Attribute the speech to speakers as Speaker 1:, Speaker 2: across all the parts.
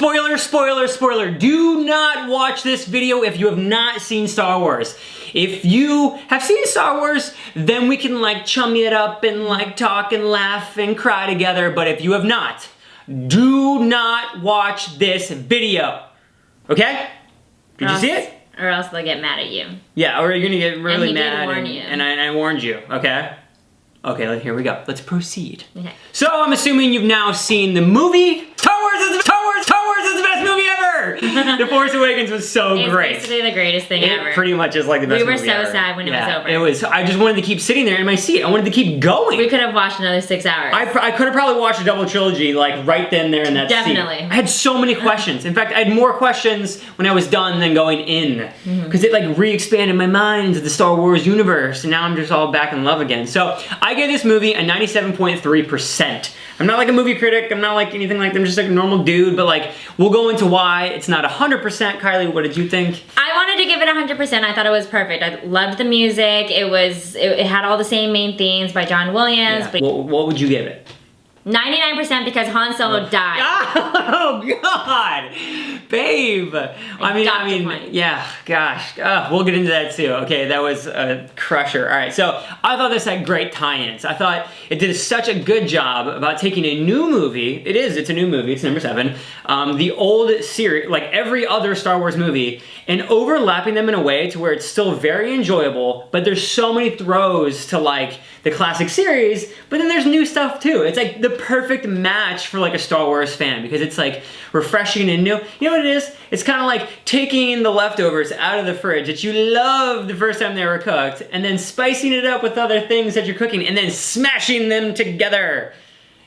Speaker 1: Spoiler, spoiler, spoiler. Do not watch this video if you have not seen Star Wars. If you have seen Star Wars, then we can like chum it up and like talk and laugh and cry together. But if you have not, do not watch this video. Okay? Did you see it?
Speaker 2: Or else they'll get mad at you.
Speaker 1: Yeah, or you're gonna get really mad.
Speaker 2: Did warn you.
Speaker 1: And I warned you, okay? Okay, here we go. Let's proceed.
Speaker 2: Okay.
Speaker 1: So I'm assuming you've now seen the movie Star Wars is the best movie ever! The Force Awakens was so great.
Speaker 2: It's basically the greatest thing ever.
Speaker 1: It pretty much is like the best movie ever.
Speaker 2: We were so sad when it was over.
Speaker 1: It was, I just wanted to keep sitting there in my seat. I wanted to keep going.
Speaker 2: We could have watched another 6 hours.
Speaker 1: I could have probably watched a double trilogy like right then there in that
Speaker 2: Definitely.
Speaker 1: seat. I had so many questions. In fact, I had more questions when I was done than going in. Because it like re-expanded my mind into the Star Wars universe. And now I'm just all back in love again. So I gave this movie a 97.3%. I'm not like a movie critic, I'm not like anything like that, I'm just like a normal dude, but like, we'll go into why it's not 100%. Kylie, what did you think? I
Speaker 2: wanted to give it 100%, I thought it was perfect. I loved the music, it had all the same main themes by John Williams.
Speaker 1: Yeah.
Speaker 2: But
Speaker 1: what would you give it?
Speaker 2: 99% because Han Solo died.
Speaker 1: Oh God, babe. I mean, yeah, gosh. We'll get into that too. Okay, that was a crusher. All right, so I thought this had great tie-ins. I thought it did such a good job about taking a new movie. It's a new movie. It's number 7. The old series, like every other Star Wars movie, and overlapping them in a way to where it's still very enjoyable. But there's so many throws to like the classic series, but then there's new stuff too. It's like the perfect match for like a Star Wars fan because it's like refreshing and new. You know what it is? It's kind of like taking the leftovers out of the fridge that you loved the first time they were cooked and then spicing it up with other things that you're cooking and then smashing them together.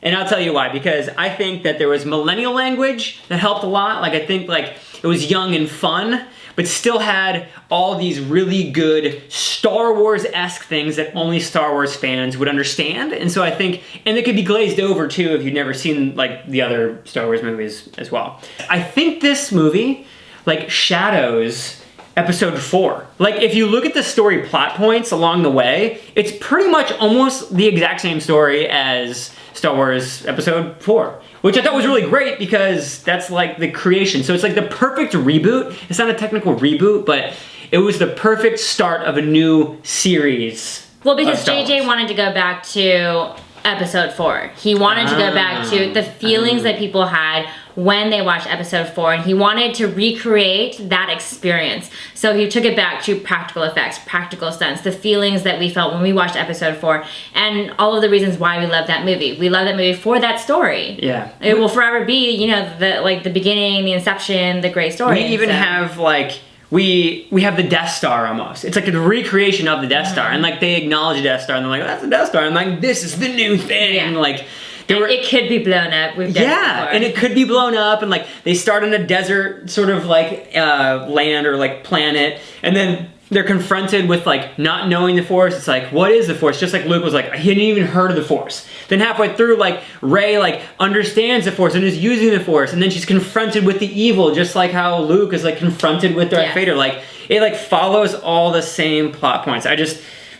Speaker 1: And I'll tell you why, because I think that there was millennial language that helped a lot. Like I think like it was young and fun, but still had all these really good Star Wars-esque things that only Star Wars fans would understand. And so I think, and it could be glazed over too if you've never seen like the other Star Wars movies as well. I think this movie like shadows Episode 4. Like if you look at the story plot points along the way, it's pretty much almost the exact same story as Star Wars Episode 4. Which I thought was really great because that's like the creation. So it's like the perfect reboot. It's not a technical reboot, but it was the perfect start of a new series.
Speaker 2: Well, because JJ wanted to go back to Episode 4. He wanted to go back to the feelings that people had when they watched Episode 4, and he wanted to recreate that experience. So he took it back to practical effects, practical stunts, the feelings that we felt when we watched Episode 4, and all of the reasons why we love that movie. We love that movie for that story.
Speaker 1: Yeah.
Speaker 2: It will forever be, you know, the beginning, the inception, the great story.
Speaker 1: We even have like, we have the Death Star almost. It's like a recreation of the Death Star, and like they acknowledge the Death Star, and they're like, oh, that's the Death Star, and like, this is the new thing.
Speaker 2: Yeah.
Speaker 1: Like,
Speaker 2: it could be blown up. We've done it before.
Speaker 1: And it could be blown up, and like they start on a desert sort of like land or like planet, and then they're confronted with like not knowing the Force. It's like, what is the Force? Just like Luke was like, he hadn't even heard of the Force. Then halfway through, like Rey like understands the Force and is using the Force, and then she's confronted with the evil, just like how Luke is like confronted with Darth Vader. Like it like follows all the same plot points.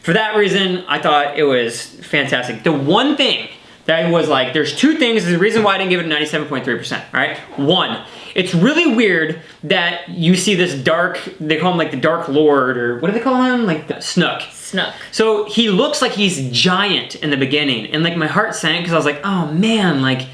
Speaker 1: For that reason, I thought it was fantastic. The one thing that was like, there's 2 things, the reason why I didn't give it a 97.3%, right? 1, it's really weird that you see this dark, they call him like the Dark Lord, or what do they call him? Like the Snook.
Speaker 2: Snook.
Speaker 1: So he looks like he's giant in the beginning, and like my heart sank because I was like, oh man, like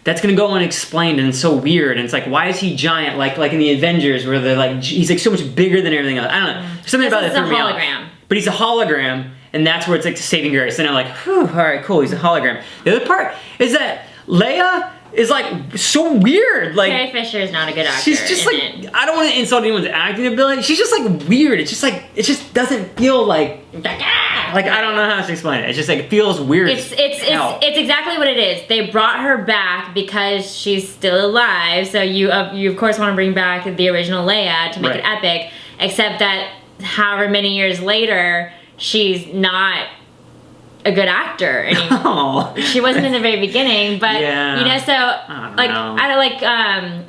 Speaker 1: that's gonna go unexplained and it's so weird, and it's like, why is he giant? Like in the Avengers where they're like, he's like so much bigger than everything else. I don't know, there's something about that threw me off.
Speaker 2: Hologram.
Speaker 1: But he's a hologram, and that's where it's like the saving grace. And I'm like, whew, all right, cool, he's a hologram. The other part is that Leia is like so weird. Like
Speaker 2: Carrie Fisher is not a good actor.
Speaker 1: She's just like, I don't want to insult anyone's acting ability. She's just like weird. It's just like, it just doesn't feel like I don't know how to explain it. It's just like, it feels weird.
Speaker 2: It's exactly what it is. They brought her back because she's still alive. So you of course want to bring back the original Leia to make it epic. Except that however many years later, she's not a good actor anymore.
Speaker 1: Oh.
Speaker 2: She wasn't in the very beginning, but you know, so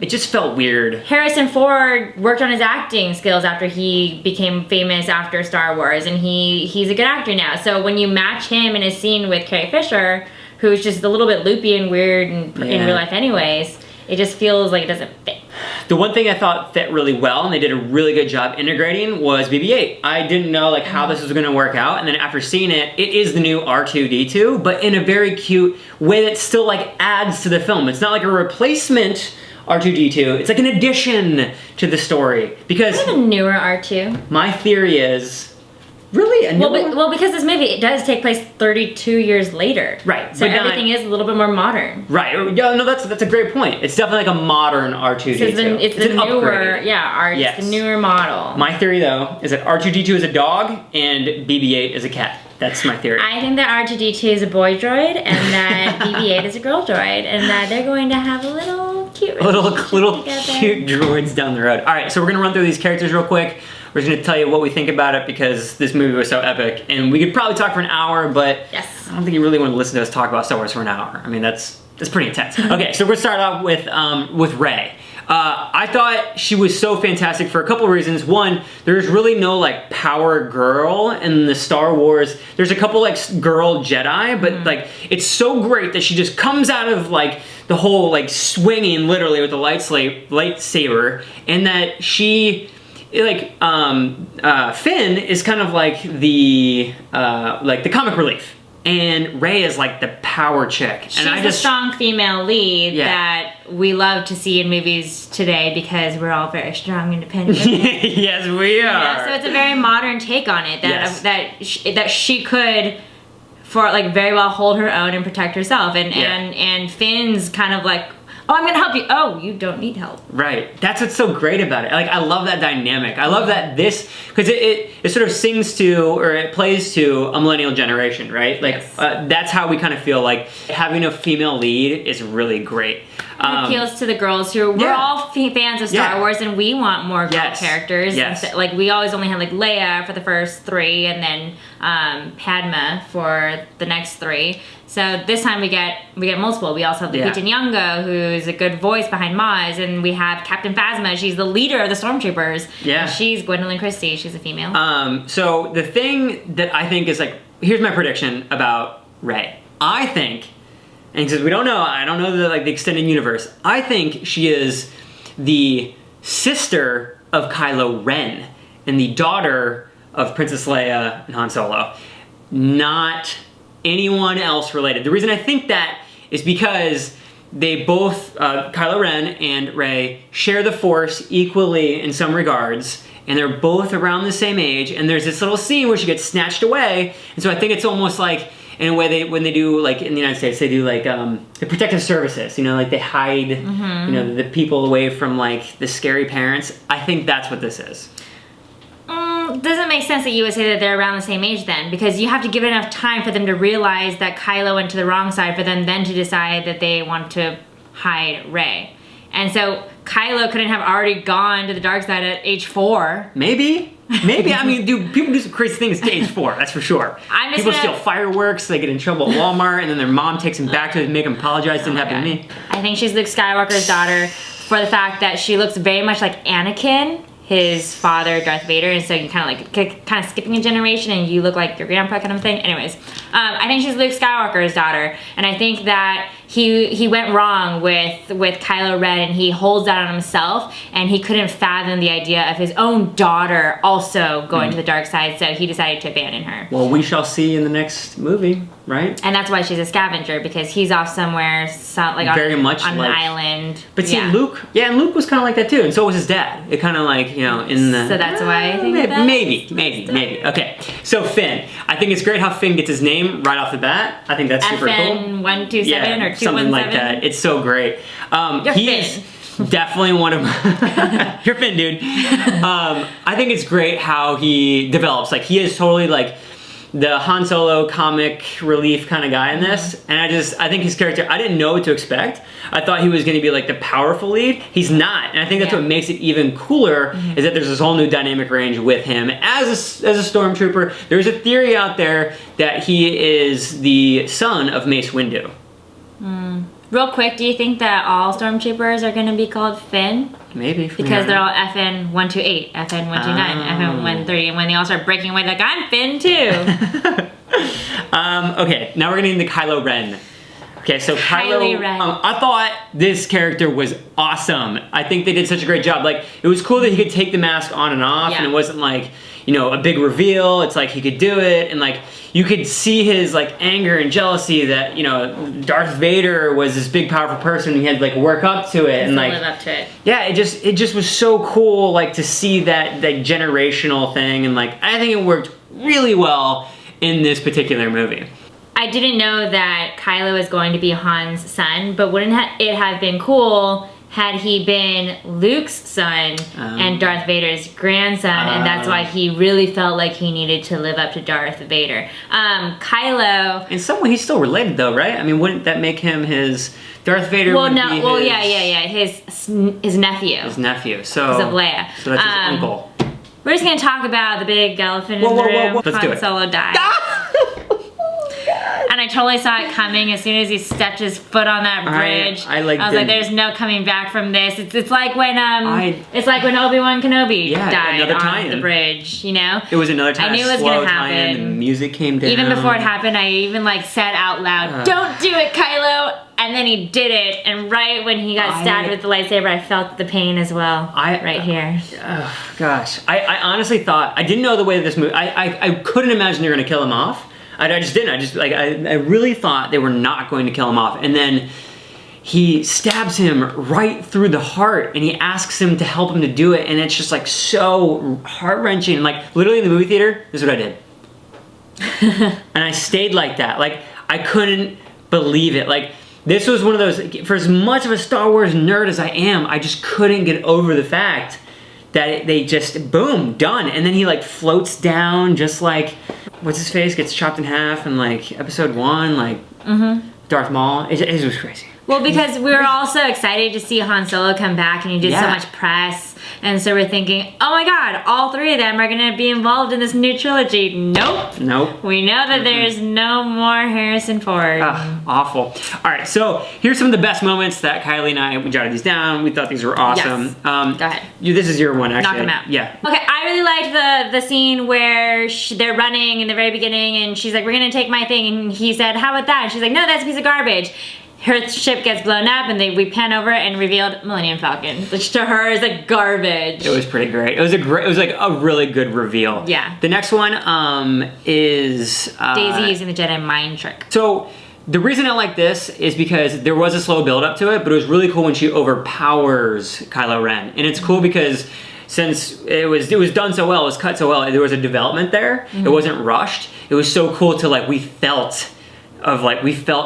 Speaker 1: it just felt weird.
Speaker 2: Harrison Ford worked on his acting skills after he became famous after Star Wars, and he's a good actor now. So when you match him in a scene with Carrie Fisher, who's just a little bit loopy and weird in real life anyways, it just feels like it doesn't fit.
Speaker 1: The one thing I thought fit really well, and they did a really good job integrating, was BB-8. I didn't know like how this was going to work out, and then after seeing it, it is the new R2-D2, but in a very cute way that still like adds to the film. It's not like a replacement R2-D2. It's like an addition to the story, because
Speaker 2: kind of a newer R2.
Speaker 1: my theory is really a
Speaker 2: well, because this movie, it does take place 32 years later.
Speaker 1: Right.
Speaker 2: So everything is a little bit more modern.
Speaker 1: Right. Yeah, no, that's a great point. It's definitely like a modern R2-D2.
Speaker 2: So it's the newer,
Speaker 1: upgraded.
Speaker 2: it's the newer model.
Speaker 1: My theory, though, is that R2-D2 is a dog and BB-8 is a cat. That's my theory.
Speaker 2: I think that R2-D2 is a boy droid and that BB-8 is a girl droid, and that they're going to have a little cute
Speaker 1: little cute droids down the road. All right, so we're gonna run through these characters real quick. We're just gonna tell you what we think about it because this movie was so epic, and we could probably talk for an hour, but
Speaker 2: yes.
Speaker 1: I don't think you really want to listen to us talk about Star Wars for an hour. I mean, that's pretty intense. Okay, so we're gonna start off with Rey. I thought she was so fantastic for a couple reasons. One, there's really no like power girl in the Star Wars. There's a couple like girl Jedi, but like it's so great that she just comes out of like the whole like swinging literally with the lightsaber, and that she like Finn is kind of like the comic relief. And Rey is like the power chick.
Speaker 2: She's a strong female lead that we love to see in movies today because we're all very strong, independent women.
Speaker 1: Yes, we are.
Speaker 2: Yeah, so it's a very modern take on it that she could, for like very well hold her own and protect herself. And Finn's kind of like, oh, I'm gonna help you. Oh, you don't need help. Right.
Speaker 1: That's what's so great about it. Like, I love that dynamic. I love that because it sort of sings to, or it plays to a millennial generation, right? Like,
Speaker 2: yes.
Speaker 1: That's how we kind of feel like having a female lead is really great.
Speaker 2: It appeals to the girls who, we're all fans of Star Wars, and we want more girl characters.
Speaker 1: Yes.
Speaker 2: So, like, we always only had like Leia for the first 3, and then Padma for the next 3. So this time we get multiple. We also have Lupita Nyong'o, who's a good voice behind Maz, and we have Captain Phasma. She's the leader of the Stormtroopers. Yeah. And she's Gwendolyn Christie. She's a female.
Speaker 1: So the thing that I think is like, here's my prediction about Rey. I think, and since we don't know, I don't know the extended universe. I think she is the sister of Kylo Ren and the daughter of Princess Leia and Han Solo. Not anyone else related. The reason I think that is because they both, Kylo Ren and Rey, share the Force equally in some regards, and they're both around the same age, and there's this little scene where she gets snatched away, and so I think it's almost like, in a way, when they do, like, in the United States, they do, like, the protective services, you know, like, they hide, you know, the people away from, like, the scary parents. I think that's what this is.
Speaker 2: Doesn't make sense that you would say that they're around the same age then, because you have to give it enough time for them to realize that Kylo went to the wrong side for them then to decide that they want to hide Rey. And so Kylo couldn't have already gone to the dark side at age 4.
Speaker 1: Maybe. I mean, people do some crazy things at age 4, that's for sure. People steal fireworks, they get in trouble at Walmart, and then their mom takes them back to make them apologize. Didn't happen to me.
Speaker 2: I think she's Luke Skywalker's daughter for the fact that she looks very much like Anakin, his father, Darth Vader, and so you kind of skipping a generation and you look like your grandpa kind of thing. Anyways, I think she's Luke Skywalker's daughter, and I think that he went wrong with Kylo Ren, and he holds that on himself, and he couldn't fathom the idea of his own daughter also going to the dark side, so he decided to abandon her.
Speaker 1: Well, we shall see in the next movie, right?
Speaker 2: And that's why she's a scavenger, because he's off somewhere, like
Speaker 1: very much
Speaker 2: on
Speaker 1: like,
Speaker 2: an island.
Speaker 1: But see, Luke, and Luke was kind of like that too, and so was his dad. It kind of like, you know, in the...
Speaker 2: So that's why I think
Speaker 1: maybe. Okay, so Finn. I think it's great how Finn gets his name right off the bat. I think that's super cool.
Speaker 2: FN 127 or 217.
Speaker 1: Something like that. It's so great. He's definitely one of my... You're Finn, dude. I think it's great how he develops. Like, he is totally like the Han Solo comic relief kind of guy in this, and I think his character, I didn't know what to expect. I thought he was going to be like the powerful lead. He's not, and I think that's what makes it even cooler, is that there's this whole new dynamic range with him as a stormtrooper. There's a theory out there that he is the son of Mace Windu.
Speaker 2: Real quick, do you think that all stormtroopers are going to be called Finn?
Speaker 1: Maybe.
Speaker 2: Because they're all FN 128, FN 129, FN 130, and when they all start breaking away, like, I'm Finn too.
Speaker 1: Okay, now we're getting into Kylo Ren. Okay, so
Speaker 2: Highly
Speaker 1: Kylo,
Speaker 2: Ren.
Speaker 1: I thought this character was awesome. I think they did such a great job. Like, it was cool that he could take the mask on and off,
Speaker 2: Yeah.
Speaker 1: and it wasn't like, you know, a big reveal. It's like he could do it, and like you could see his like anger and jealousy that, you know, Darth Vader was this big powerful person. And he had to like work up to it, and like
Speaker 2: live up to it.
Speaker 1: yeah, it just was so cool, like to see that generational thing, and like I think it worked really well in this particular movie.
Speaker 2: I didn't know that Kylo was going to be Han's son, but wouldn't it have been cool had he been Luke's son and Darth Vader's grandson, and that's why he really felt like he needed to live up to Darth Vader. Kylo...
Speaker 1: In some way, he's still related though, right? I mean, wouldn't that make him his... Darth Vader would be his...
Speaker 2: his nephew.
Speaker 1: His nephew, so...
Speaker 2: Because of Leia.
Speaker 1: So that's his uncle.
Speaker 2: We're just gonna talk about the big elephant in the room.
Speaker 1: Let's do
Speaker 2: Han
Speaker 1: it.
Speaker 2: Solo died. And I totally saw it coming as soon as he stepped his foot on that bridge. I was like, "There's no coming back from this." It's like when Obi-Wan Kenobi died on the bridge. You know,
Speaker 1: it was another time.
Speaker 2: I knew it was gonna happen.
Speaker 1: The music came down.
Speaker 2: Even before it happened, I even like said out loud, "Don't do it, Kylo." And then he did it, and right when he got stabbed with the lightsaber, I felt the pain as well. Right here.
Speaker 1: Oh, gosh, I honestly thought, I didn't know the way this movie. I couldn't imagine they were gonna kill him off. I just didn't. I really thought they were not going to kill him off. And then he stabs him right through the heart, and he asks him to help him to do it. And it's just like so heart-wrenching. Like literally in the movie theater, this is what I did. And I stayed like that. Like I couldn't believe it. Like this was one of those, for as much of a Star Wars nerd as I am, I just couldn't get over the fact that they just, boom, done. And then he like floats down just like, what's his face, gets chopped in half in like episode 1, like Darth Maul. It was crazy.
Speaker 2: Well, because we were all so excited to see Han Solo come back, and he did so much press, and so we're thinking, oh my god, all 3 of them are gonna be involved in this new trilogy. Nope.
Speaker 1: Nope.
Speaker 2: We know that there's no more Harrison Ford.
Speaker 1: Awful. All right, so here's some of the best moments that Kylie and I, we jotted these down. We thought these were awesome.
Speaker 2: Yes. Go ahead.
Speaker 1: This is your one, actually.
Speaker 2: Knock them out.
Speaker 1: Yeah.
Speaker 2: Okay, I really liked the scene where they're running in the very beginning, and she's like, we're gonna take my thing, and he said, how about that? And she's like, no, that's a piece of garbage. Her ship gets blown up, and we pan over and revealed Millennium Falcon, which to her is like garbage.
Speaker 1: It was pretty great. It was like a really good reveal.
Speaker 2: Yeah.
Speaker 1: The next one is
Speaker 2: Daisy using the Jedi mind trick.
Speaker 1: So the reason I like this is because there was a slow build up to it, but it was really cool when she overpowers Kylo Ren, and it's cool because since it was done so well, it was cut so well, there was a development there. It wasn't rushed. It was so cool to like we felt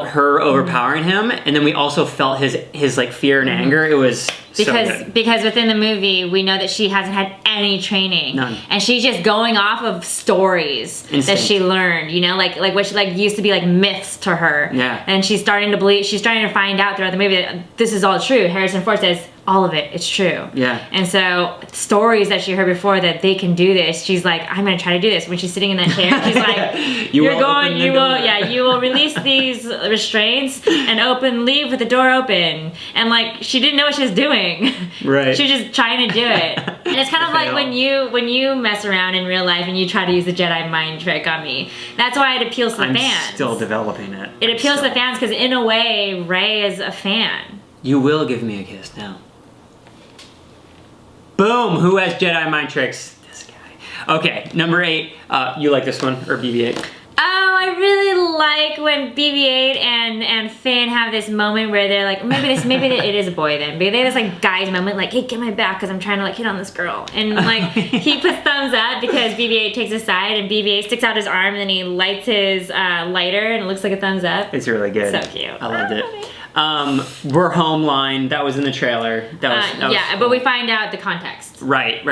Speaker 1: her overpowering him, and then we also felt his like fear and anger. It was
Speaker 2: because within the movie we know that she hasn't had any training.
Speaker 1: None.
Speaker 2: And she's just going off of stories that she learned, you know, like what she like used to be like myths to her.
Speaker 1: Yeah.
Speaker 2: And she's starting to find out throughout the movie that this is all true. Harrison Ford says all of it, it's true.
Speaker 1: Yeah.
Speaker 2: And so stories that she heard before that they can do this, she's like, I'm gonna try to do this. When she's sitting in that chair, she's like, you will release these restraints and leave with the door open. And like she didn't know what she was doing.
Speaker 1: Right.
Speaker 2: She was just trying to do it. And it's kind of like when you mess around in real life and you try to use the Jedi mind trick on me. That's why it appeals to the fans.
Speaker 1: I'm still developing it.
Speaker 2: It appeals to the fans because in a way, Rey is a fan.
Speaker 1: You will give me a kiss now. Boom! Who has Jedi mind tricks? This guy. Okay, number 8. You like this one, or BB-8?
Speaker 2: Oh, I really like when BB-8 and Finn have this moment where they're like, maybe it is a boy then. Maybe they have this like guy's moment, like, hey, get my back because I'm trying to like hit on this girl. And like he puts thumbs up because BB-8 takes his side, and BB-8 sticks out his arm, and then he lights his lighter, and it looks like a thumbs up.
Speaker 1: It's really good.
Speaker 2: So cute.
Speaker 1: I loved it. We're home line, that was in the trailer. That was
Speaker 2: yeah, but we find out the context.
Speaker 1: Right.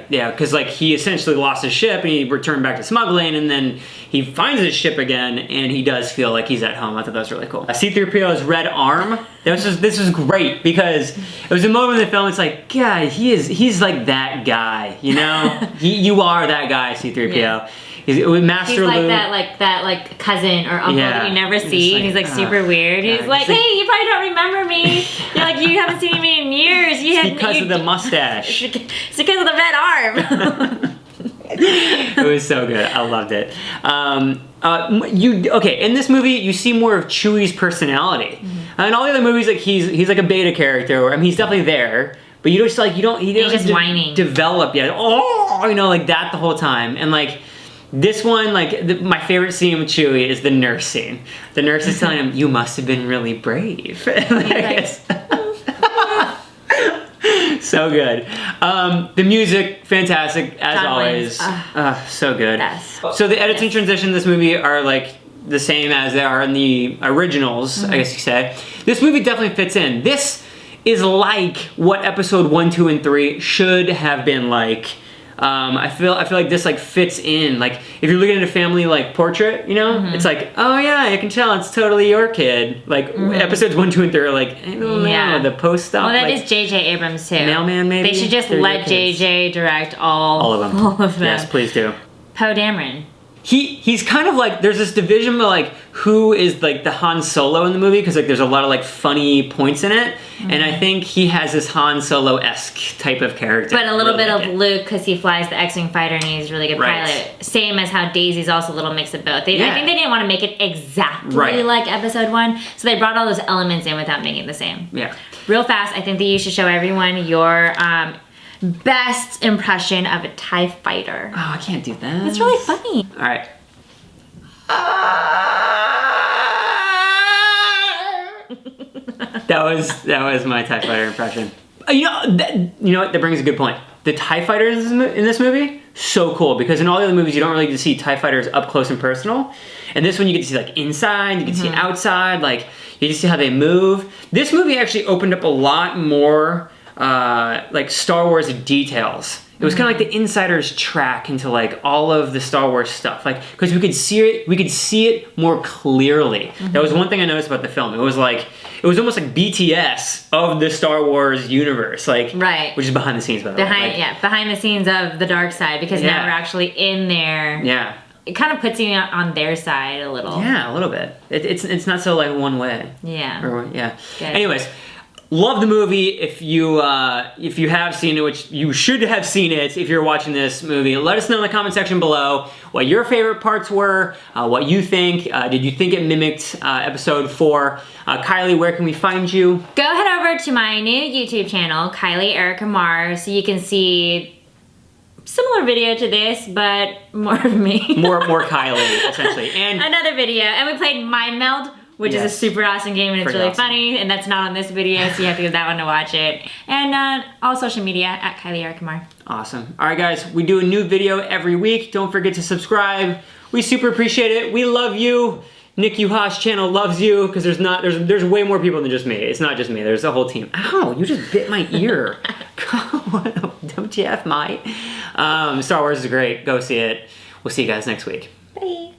Speaker 1: Yeah, because like he essentially lost his ship and he returned back to smuggling, and then he finds his ship again, and he does feel like he's at home. I thought that was really cool. C-3PO's red arm. This was great because it was a moment in the film. It's like, God, he's like that guy, you know. You are that guy, C-3PO. Yeah. He's Master
Speaker 2: like
Speaker 1: Luke.
Speaker 2: that cousin or uncle that you never see.
Speaker 1: Like,
Speaker 2: he's like super weird. He's like, hey, you probably don't remember me. You're like, you haven't seen me in years.
Speaker 1: It's because of the mustache.
Speaker 2: It's because of the red arm.
Speaker 1: It was so good. I loved it. Okay, in this movie, you see more of Chewie's personality. In all the other movies, like he's like a beta character. I mean, he's definitely there, but you just like he doesn't
Speaker 2: just whining.
Speaker 1: Develop yet. Oh, like that the whole time, and like. This one, like, my favorite scene with Chewie is the nurse scene. The nurse is telling him, "You must have been really brave." So good. The music, fantastic, as
Speaker 2: John
Speaker 1: always. So good.
Speaker 2: Yes.
Speaker 1: So the edits and transition in this movie are, like, the same as they are in the originals, I guess you could say. This movie definitely fits in. This is like what episode 1, 2, and 3 should have been like. I feel like this like fits in. Like if you're looking at a family like portrait, you know, it's like, oh yeah, I can tell it's totally your kid. Like episodes 1, 2, and 3 are like, I don't know, the post stuff.
Speaker 2: Well, that
Speaker 1: like,
Speaker 2: is J.J. Abrams too.
Speaker 1: Mailman, maybe.
Speaker 2: They should just let J.J. direct all of them. All of them.
Speaker 1: Yes, please do.
Speaker 2: Poe Dameron.
Speaker 1: He's kind of like, there's this division of like who is like the Han Solo in the movie, because like there's a lot of like funny points in it, and I think he has this Han Solo-esque type of character.
Speaker 2: But a little bit of Luke, because he flies the X-Wing fighter and he's a really good pilot. Same as how Daisy's also a little mix of both. I think they didn't want to make it exactly like episode 1, so they brought all those elements in without making it the same.
Speaker 1: Yeah.
Speaker 2: Real fast, I think that you should show everyone your best impression of a TIE fighter.
Speaker 1: Oh, I can't do that.
Speaker 2: That's really funny.
Speaker 1: All right. That was my TIE fighter impression. You know what? That brings a good point. The TIE fighters in this movie, so cool, because in all the other movies you don't really get to see TIE fighters up close and personal. And this one you get to see like inside, you get to see outside, like you get to see how they move. This movie actually opened up a lot more like Star Wars details. It was kind of like the insider's track into like all of the Star Wars stuff, like because we could see it more clearly. That was one thing I noticed about the film. It was almost like BTS of the Star Wars universe, like which is behind the scenes, by the way.
Speaker 2: Behind the scenes of the dark side, because now we're actually in there.
Speaker 1: Yeah.
Speaker 2: It kind of puts you on their side a little.
Speaker 1: Yeah, a little bit. It's not so like one way.
Speaker 2: Yeah.
Speaker 1: Good. Anyways. Love the movie. If you have seen it, which you should have seen it if you're watching this movie, let us know in the comment section below what your favorite parts were, what you think. Did you think it mimicked episode 4? Kylie, where can we find you?
Speaker 2: Go head over to my new YouTube channel, Kylie Erica Marr, so you can see similar video to this, but more of me. more Kylie, essentially. And another video. And we played Mind Meld, which is a super awesome game, and it's really funny, and that's not on this video, so you have to go to that one to watch it. And all social media at Kylie Erica Marr. Awesome. All right, guys, we do a new video every week. Don't forget to subscribe. We super appreciate it. We love you. Nick Uha's channel loves you, because there's way more people than just me. It's not just me. There's a whole team. Ow, you just bit my ear. WTF, mate. Star Wars is great. Go see it. We'll see you guys next week. Bye.